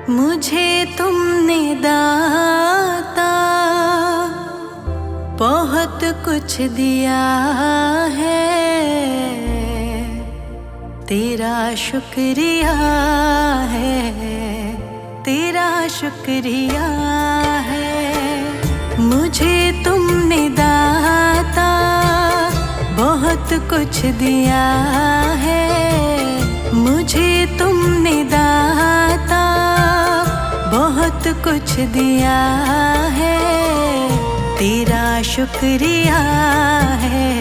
मुझे तुमने दाता बहुत कुछ दिया है, तेरा शुक्रिया है, तेरा शुक्रिया है। मुझे तुमने दाता बहुत कुछ दिया है, मुझे तुमने दाता बहुत कुछ दिया है, तेरा शुक्रिया है,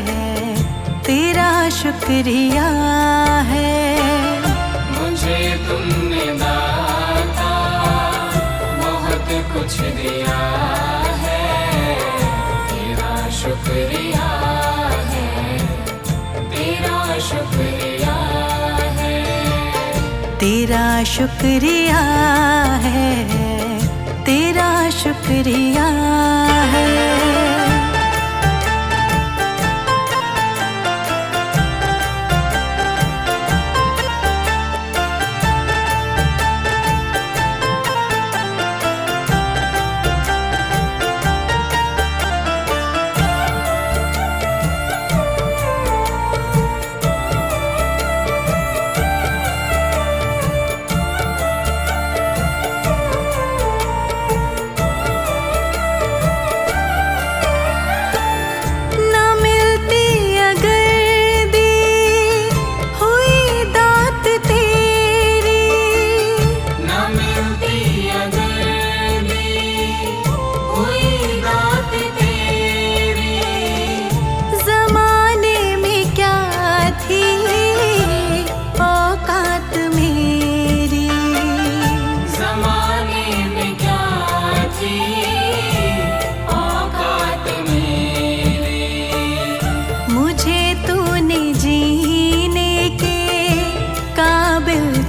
तेरा शुक्रिया है। मुझे तुमने दाता बहुत कुछ दिया है, तेरा शुक्रिया है, तेरा शुक्रिया है, तेरा शुक्रिया है, तेरा शुक्रिया है।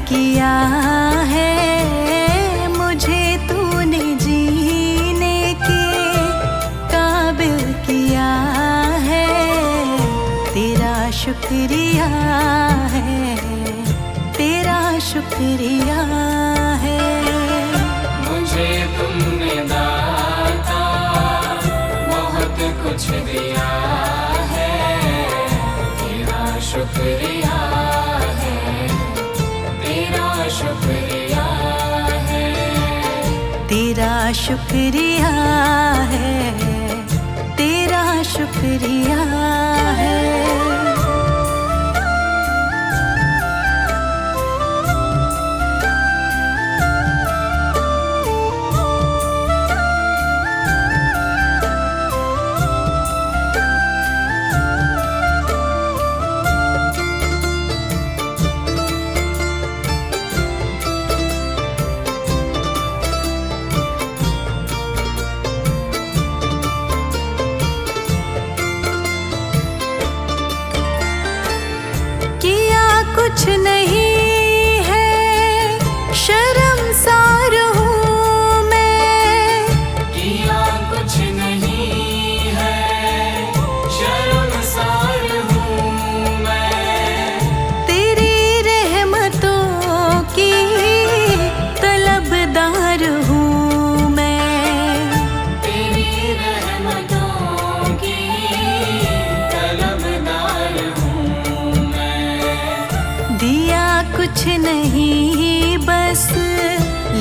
किया है मुझे तूने जीने के काबिल किया है, तेरा शुक्रिया है, तेरा शुक्रिया है। मुझे तुमने दाता बहुत कुछ दिया है, तेरा शुक्रिया है, तेरा शुक्रिया है, तेरा शुक्रिया है, तेरा शुक्रिया है। कुछ नहीं है शर्मसार हूँ मैं, किया कुछ नहीं है शर्मसार हूँ मैं, तेरी रहमतों की तलबदार हूँ मैं, तेरी रहमतों की तलबदार हूँ मैं। दिया कुछ नहीं बस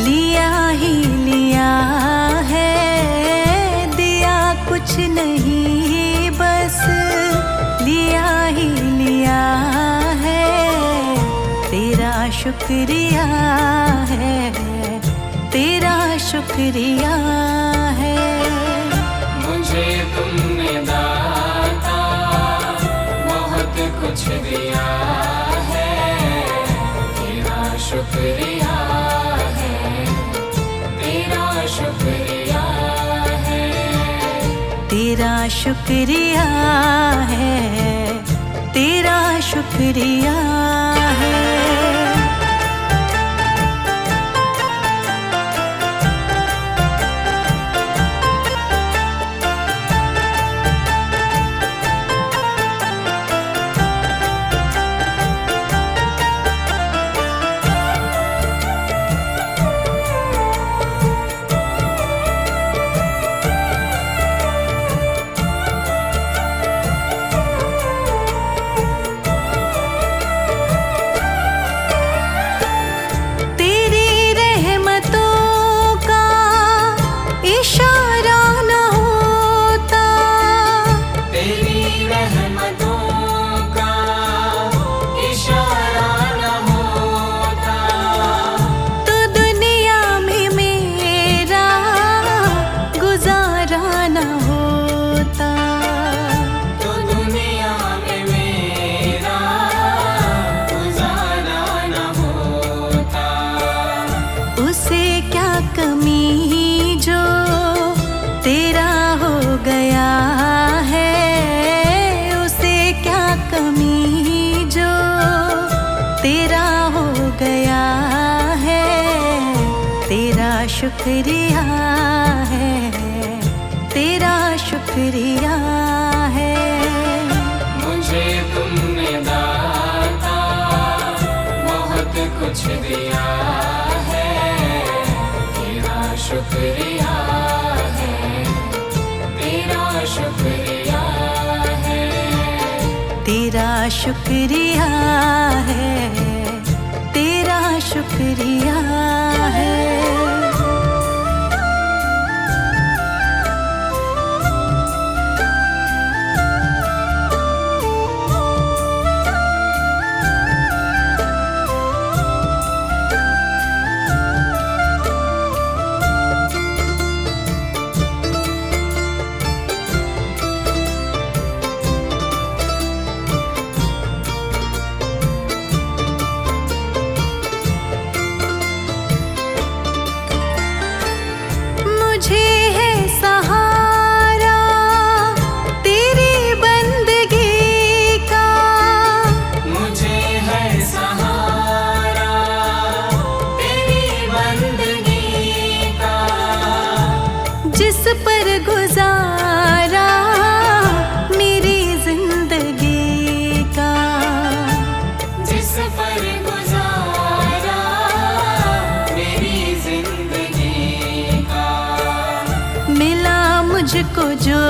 लिया ही लिया है, दिया कुछ नहीं बस लिया ही लिया है, तेरा शुक्रिया है, तेरा शुक्रिया है। मुझे तुमने दाता बहुत कुछ दिया है, तेरा शुक्रिया है, तेरा शुक्रिया है, तेरा शुक्रिया है, तेरा शुक्रिया है। शुक्रिया है, तेरा शुक्रिया है। मुझे तुमने दाता बहुत कुछ दिया है, तेरा शुक्रिया है, तेरा शुक्रिया है। तेरा शुक्रिया है, तेरा शुक्रिया है। मुझे है सहारा तेरी बंदगी का, मुझे है सहारा तेरी बंदगी का। जिस पर गुजारा मेरी जिंदगी का, जिस पर गुजारा मेरी जिंदगी का। मिला मुझको जो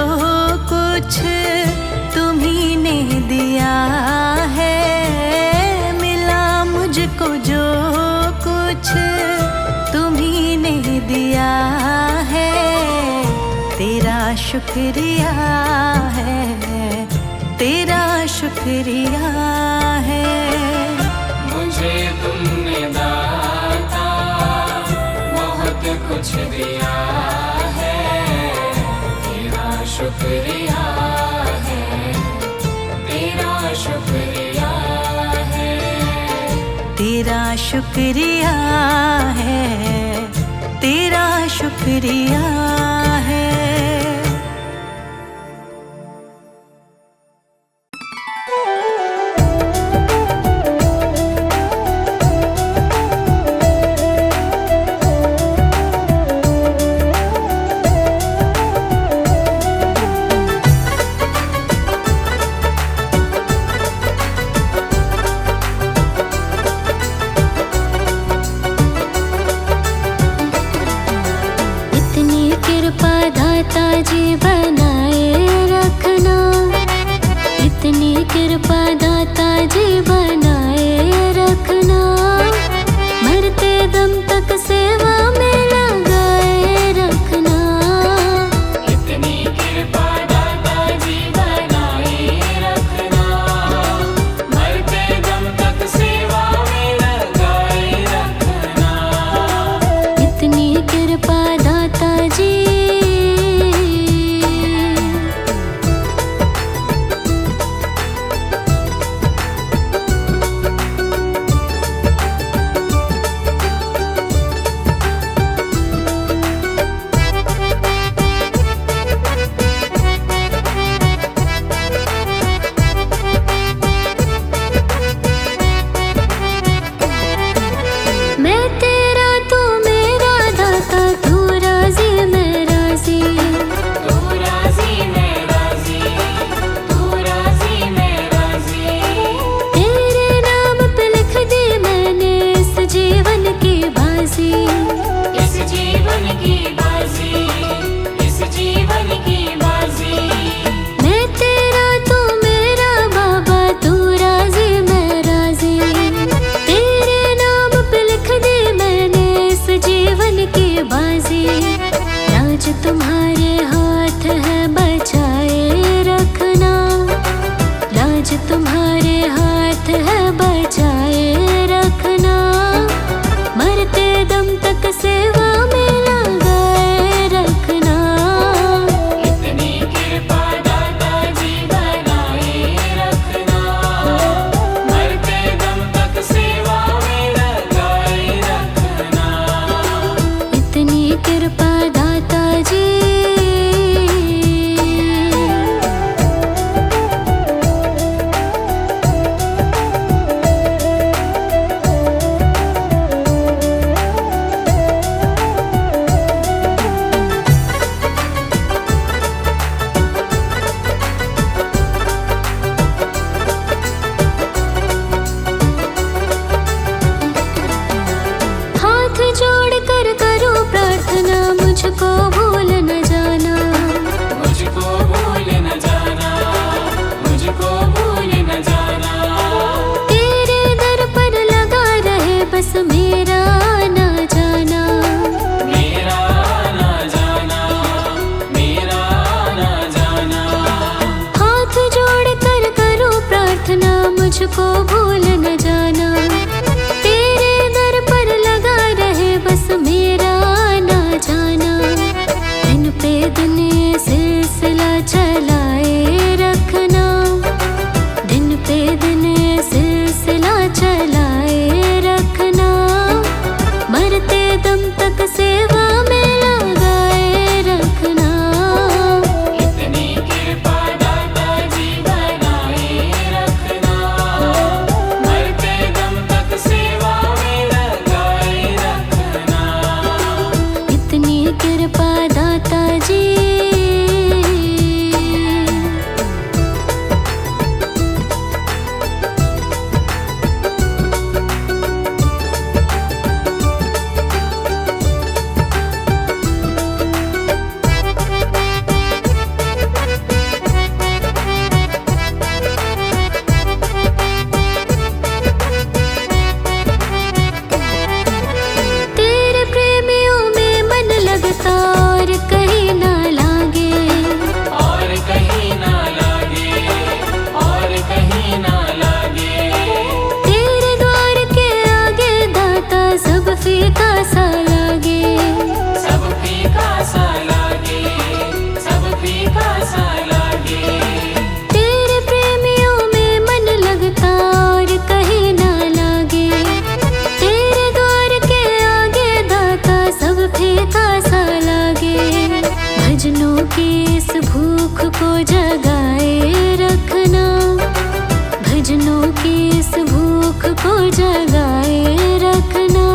कुछ तुम्ही ने दिया है, मिला मुझको जो कुछ तुम्ही ने दिया है। तेरा शुक्रिया है, तेरा शुक्रिया है। मुझे तुमने दाता बहुत कुछ दिया है, तेरा शुक्रिया है, तेरा शुक्रिया है। तेरा शुक्रिया है, तेरा शुक्रिया है। इतनी कृपा दाता जी बनाए रखना, इतनी कृपा दाता जी बनाए रखना। मरते दम तक सेवा में लगाए रखना। इतनी कृपा दाता जी बनाए रखना, मरते दम तक सेवा में लगाए रखना। इतनी कृपा दाता जी। मैं तेरा तू मेरा दाता, तू राजी मैं राजी। तू राजी मैं राजी, तू राजी मैं राजी। तेरे नाम पे लिख दी मैंने इस जीवन की बाजी। इस जीवन की बाजी, इस जीवन की बाजी। मैं तेरा तू मेरा बाबा, तू राजी मैं राजी। तेरे नाम पे लिख दी मैंने इस जीवन की बाजी। लाज तुम्हारे हाथ है बचाए रखना, लाज तुम्हारे हाथ है बचाए रखना। मरते दम तक सेवा में लगा मुझको भूल न जाना, मुझको भूल न जाना, मुझको भूल न जाना। तेरे दर पर लगा रहे बस मेरा ना जाना, मेरा ना जाना, मेरा ना जाना। हाथ जोड़ कर करूं प्रार्थना मुझको भूल न जाना, तेरे दर पर लगा रहे बस मेरा ना जाना। दिन पे दिन ये सिलसिला चलाए रखना, दिन पे दिन ये सिलसिला चलाए रखना। मरते दम तक सेवा में लगाए रखना। इतनी कृपा दाता जी बनाए रखना, मरते दम तक सेवा में लगाए रखना। इतनी कृपा दाता जी। तेरे प्रेमियों में मन लगता और कहीं ना लागे, और कहीं ना लागे, और कहीं ना लागे। तेरे द्वार के आगे दाता सब फीका सा लागे। सब फीका सा लागे, सब फीका सा लागे। तेरे प्रेमियों में मन लगता और कहीं ना लागे, तेरे द्वार के आगे दाता सब फीका सा लागे। भजनों की इस भूख को जगाए रखना, भजनों की इस भूख को जगाए रखना।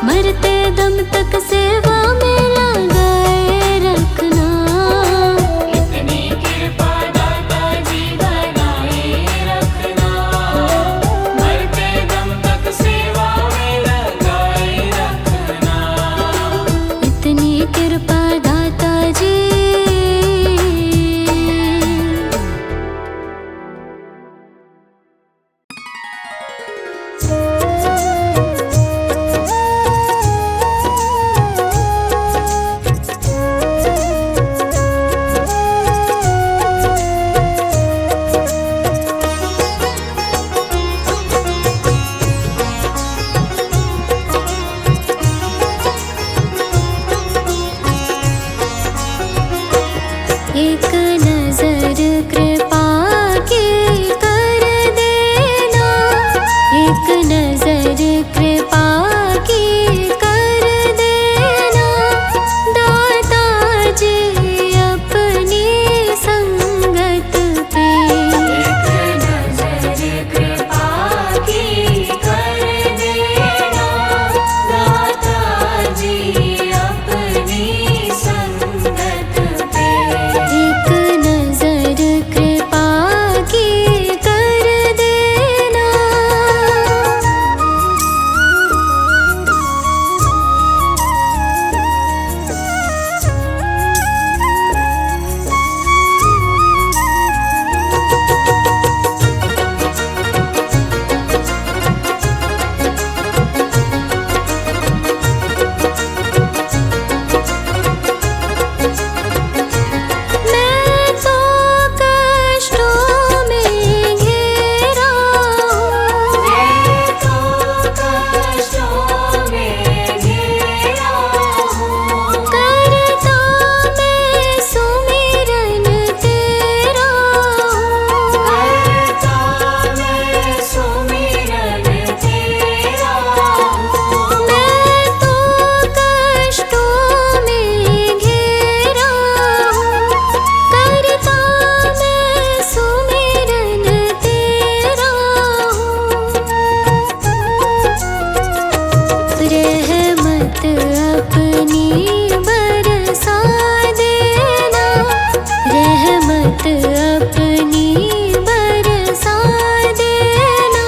मरते दम तक सेवा में लगाए रखना। इतनी कृपा दाता जी बनाए रखना, मरते दम तक सेवा में लगाए रखना। इतनी कृपा दाता जी। एक नजर कृपा की कर देना, एक नजर कृपा की कर देना। दाता जी अपनी संगत पे, एक नजर कृपा की कर देना, दाता जी अपनी संगत पे। एक नजर कृपा की कर देना। मैं तो कष्टों में घिरा हूँ, मैं तो कष्टों में घिरा हूँ। करता मैं सुमिरन तेरा हूँ। करता मैं सुमिरन तेरा हूँ। मैं तो कष्टों में घिरा हूँ, करता मैं सुमिरन तेरा हूँ। रहमत अपनी बरसा देना, रहमत अपनी बरसा देना।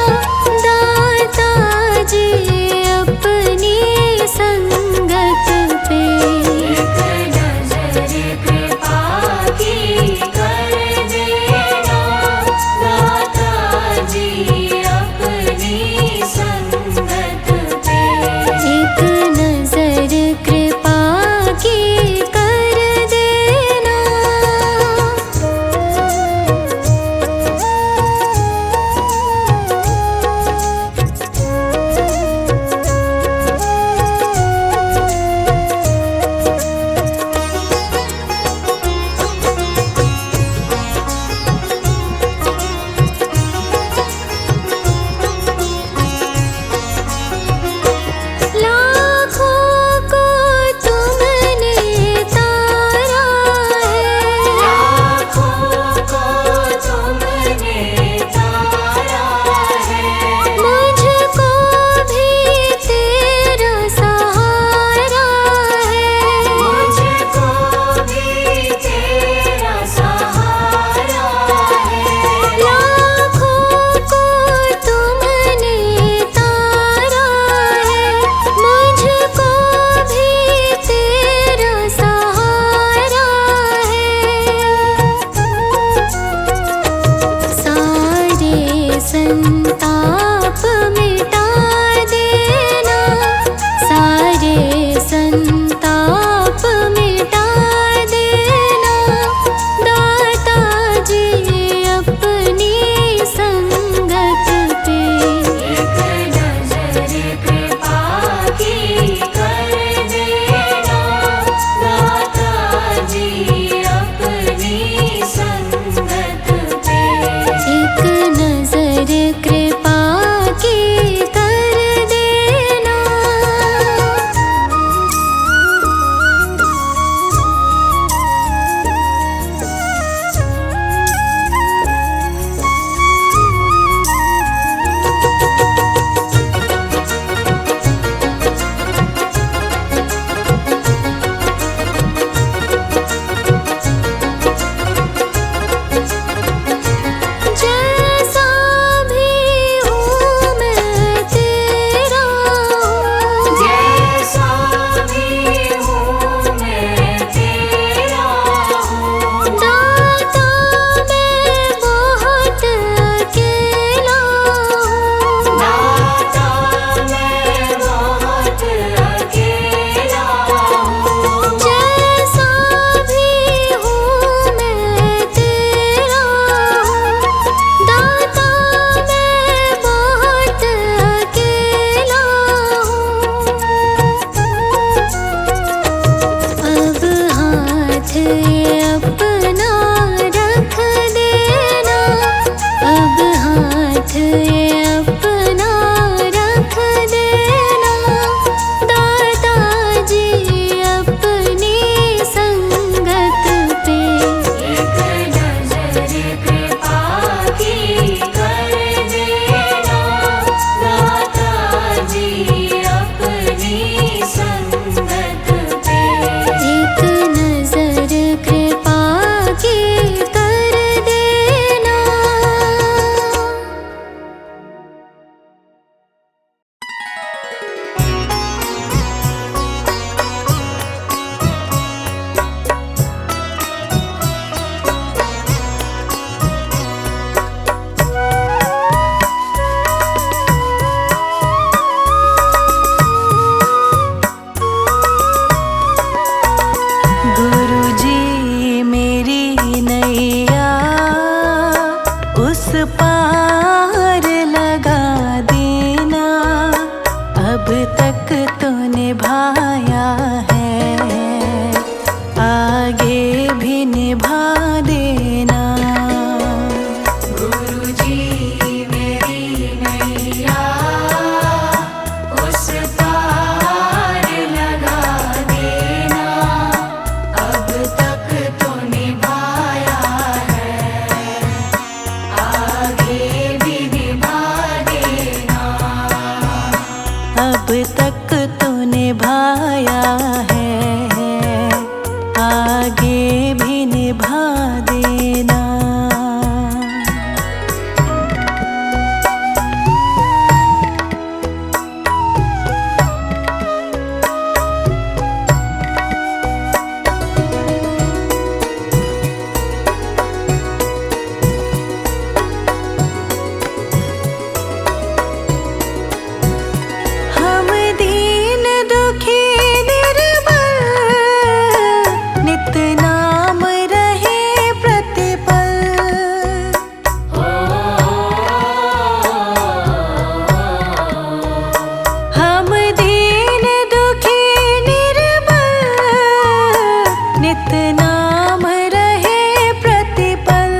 दाता जी अपनी संगत पे, की कर देना दाता जी अपनी संगत पे। एक नजर कृपा की कर देना। जैसा भी हूँ मैं तेरा हूँ। जैसा भी हूँ मैं तेरा हूँ। दाता मैं बहुत अकेला हूँ। दाता मैं बहुत अकेला हूँ। जैसा भी हूँ मैं तेरा हूँ। दाता मैं बहुत अकेला हूँ। अब हाथ ये अपना रख देना। अब हाथ ये अपना रख देना दाता जी अपनी संगत पे। एक नजर कृपा की कर देना दाता जी अपनी संगत पे। एक नजर कृपा की कर देना। गुरुजी मेरी नैया उस पार लगा देना। अब तक तो निभाया है, आगे भी निभा देना। गुरुजी मेरी नैया उस पार लगा देना। अब तक तो निभाया है, आगे भी निभा देना। अब तक तो निभाया है, आगे भी निभा देना। हम दीन दुखी निर्बल नित नाम रहे प्रतिपल। हम दीन दुखी निर्बल नित नाम रहे प्रतिपल।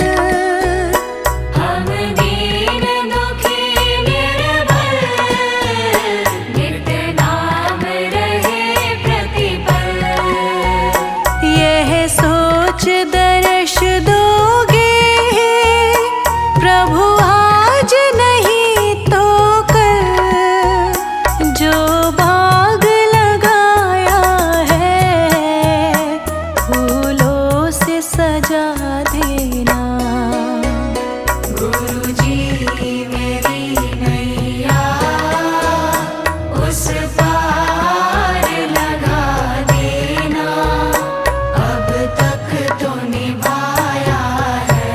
हम दीन दुखी निर्बल नित नाम रहे प्रतिपल। यह सोच दर्श दोगे प्रभु आज नहीं तो कल। जो बाग लगाया है फूलों से सजा देना। गुरुजी मेरी नैया उस पार लगा देना। अब तक तो निभाया है,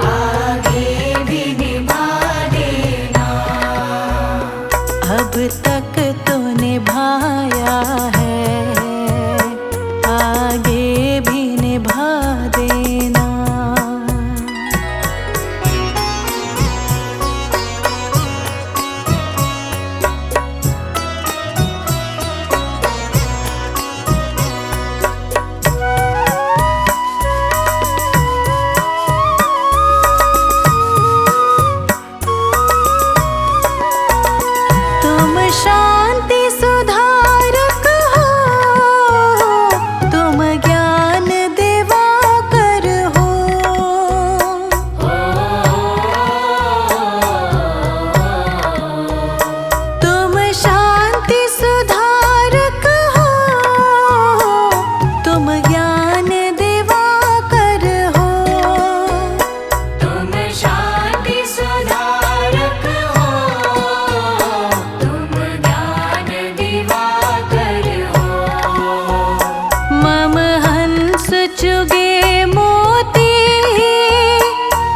आगे भी निभा देना। अब तक तो निभाया है, आगे भी निभा देना। शांति सुधारक हो, तुम ज्ञान दिवाकर हो। तुम शांति सुधारक हो, तुम ज्ञान दिवाकर हो। तुम शांति सुधारक हो, तुम ज्ञान दिवाकर हो। मम हंस चुगे मोती,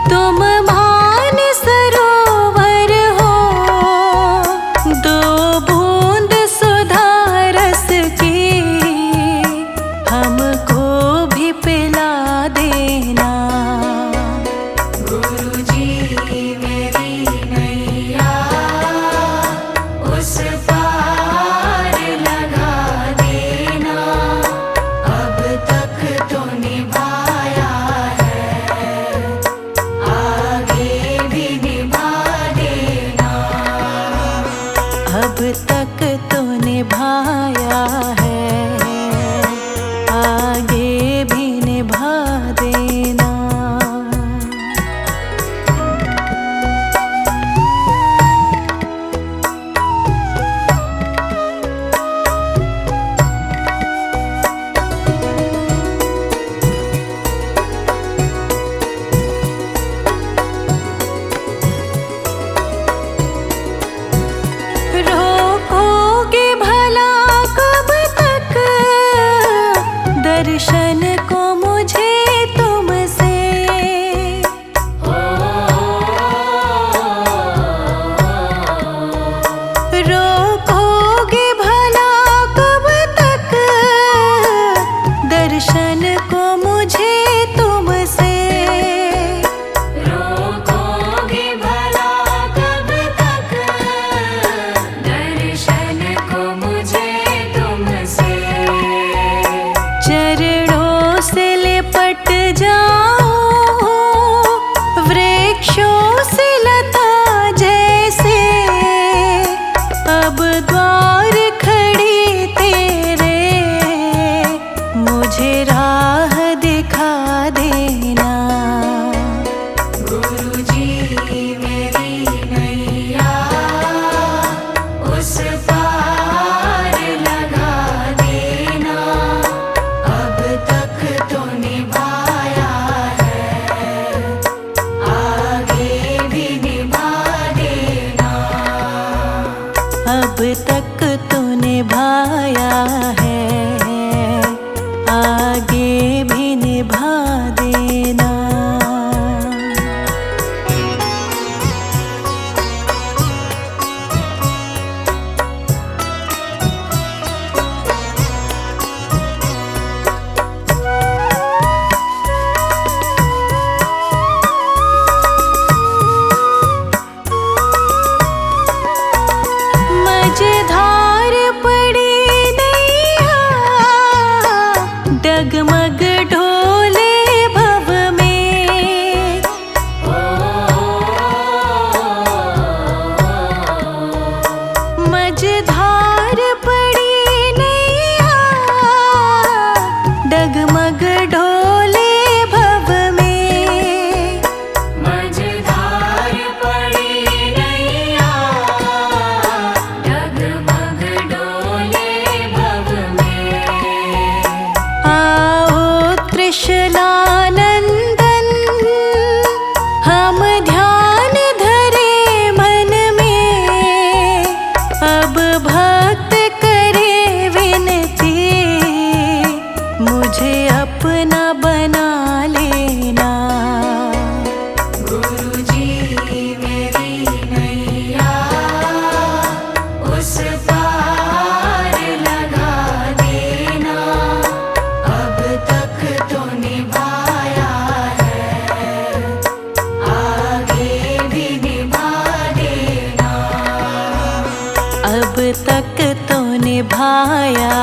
तुम मान सरोवर हो। दो बूंद सुधा रस की हमको भी पिला देना। गुरुजी मेरी नैया उस पार लगा देना। अब तक तो निभाया है, आगे भी निभा देना। अब तक तो निभाया है, आगे भी निभा देना। रोकोगे भला कब तक दर्शन को मुझे तुमसे। रोकोगे भला कब तक दर्शन को मुझे तुमसे। रोकोगे भला कब तक दर्शन को मुझे तुमसे। चरणों से लिपट जाओ वृक्षों से लता जैसे। अब द्वार खड़ी तेरे, मुझे राह दिखा देना। गुरुजी मेरी नैया उस पार लगा देना। अब तक तो निभाया है, आगे भी निभा देना। अब तक तो निभाया है, आगे भी निभा देना। मझधार पड़ी नैया, डगमग ढोले भव में। मझधार पड़ी नैया, डगमग ढोले भव में। मझधार पड़ी नैया डगमग डोले भव में। आओ त्रिशलानंदन, हम ध्यान धरे मन में। अब भक्त करे विनती, मुझे अपना बना लेना। गुरुजी मेरी नैया उस पार लगा देना। अब तक तो निभाया है, आगे भी निभा देना। अब तक तो निभाया